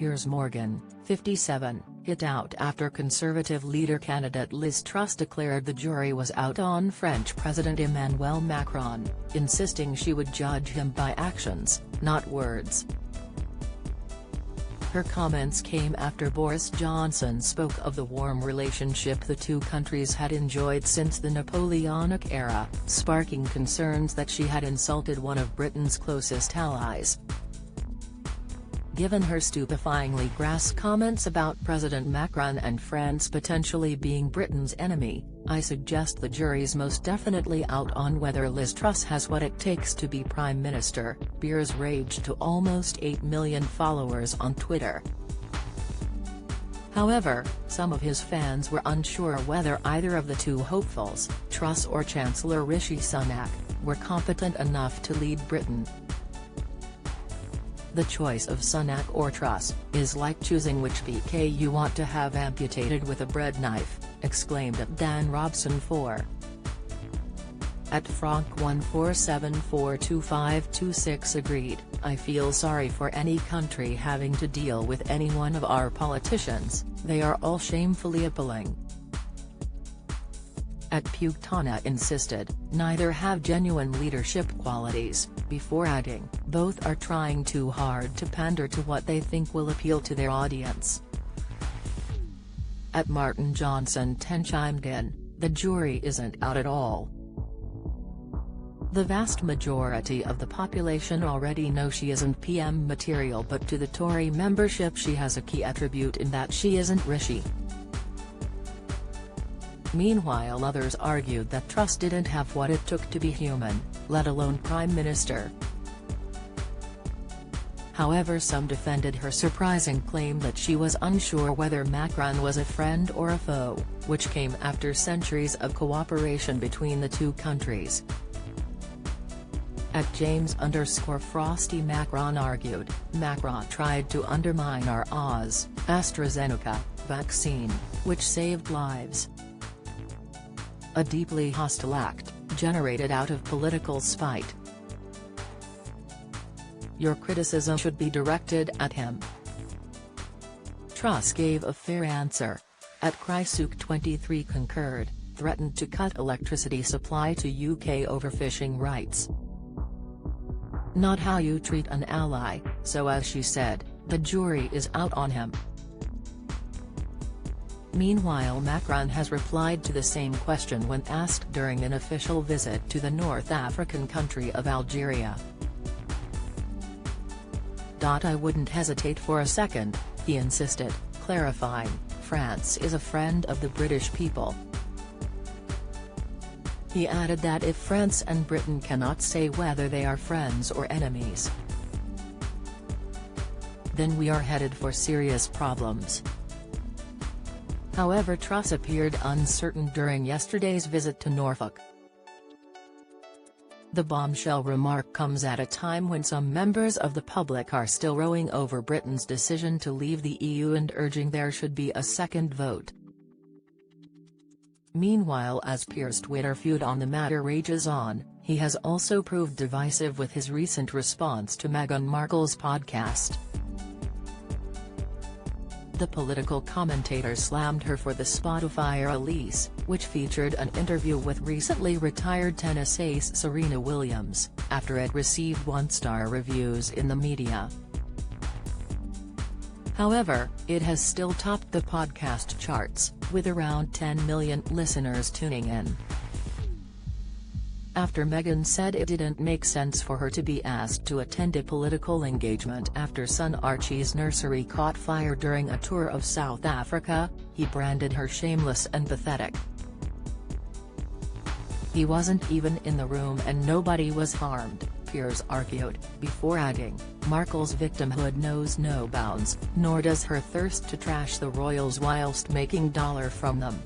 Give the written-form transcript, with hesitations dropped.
Piers Morgan, 57, hit out after Conservative leader candidate Liz Truss declared the jury was out on French President Emmanuel Macron, insisting she would judge him by actions, not words. Her comments came after Boris Johnson spoke of the warm relationship the two countries had enjoyed since the Napoleonic era, sparking concerns that she had insulted one of Britain's closest allies. Given her stupefyingly crass comments about President Macron and France potentially being Britain's enemy, I suggest the jury's most definitely out on whether Liz Truss has what it takes to be Prime Minister, Piers raged to almost 8 million followers on Twitter. However, some of his fans were unsure whether either of the two hopefuls, Truss or Chancellor Rishi Sunak, were competent enough to lead Britain. The choice of Sunak or Truss is like choosing which PK you want to have amputated with a bread knife, exclaimed Dan Robson 4. At Frank14742526 agreed, I feel sorry for any country having to deal with any one of our politicians, they are all shamefully appalling. At Pugtana insisted, neither have genuine leadership qualities, before adding, both are trying too hard to pander to what they think will appeal to their audience. At Martin Johnson 10 chimed in, the jury isn't out at all. The vast majority of the population already know she isn't PM material, but to the Tory membership she has a key attribute in that she isn't Rishi. Meanwhile, others argued that Truss didn't have what it took to be human, let alone Prime Minister. However, some defended her surprising claim that she was unsure whether Macron was a friend or a foe, which came after centuries of cooperation between the two countries. At James_Frosty Macron argued, Macron tried to undermine our AstraZeneca vaccine, which saved lives. A deeply hostile act, generated out of political spite. Your criticism should be directed at him. Truss gave a fair answer. At Chrysuk23 concurred, threatened to cut electricity supply to UK over fishing rights. Not how you treat an ally, so as she said, the jury is out on him. Meanwhile, Macron has replied to the same question when asked during an official visit to the North African country of Algeria. I wouldn't hesitate for a second, he insisted, clarifying, France is a friend of the British people. He added that if France and Britain cannot say whether they are friends or enemies, then we are headed for serious problems. However, Truss appeared uncertain during yesterday's visit to Norfolk. The bombshell remark comes at a time when some members of the public are still rowing over Britain's decision to leave the EU and urging there should be a second vote. Meanwhile, as Piers' Twitter feud on the matter rages on, he has also proved divisive with his recent response to Meghan Markle's podcast. The political commentator slammed her for the Spotify release, which featured an interview with recently retired tennis ace Serena Williams, after it received one-star reviews in the media. However, it has still topped the podcast charts, with around 10 million listeners tuning in. After Meghan said it didn't make sense for her to be asked to attend a political engagement after son Archie's nursery caught fire during a tour of South Africa, he branded her shameless and pathetic. He wasn't even in the room and nobody was harmed, Piers argued, before adding, Markle's victimhood knows no bounds, nor does her thirst to trash the royals whilst making dollar from them.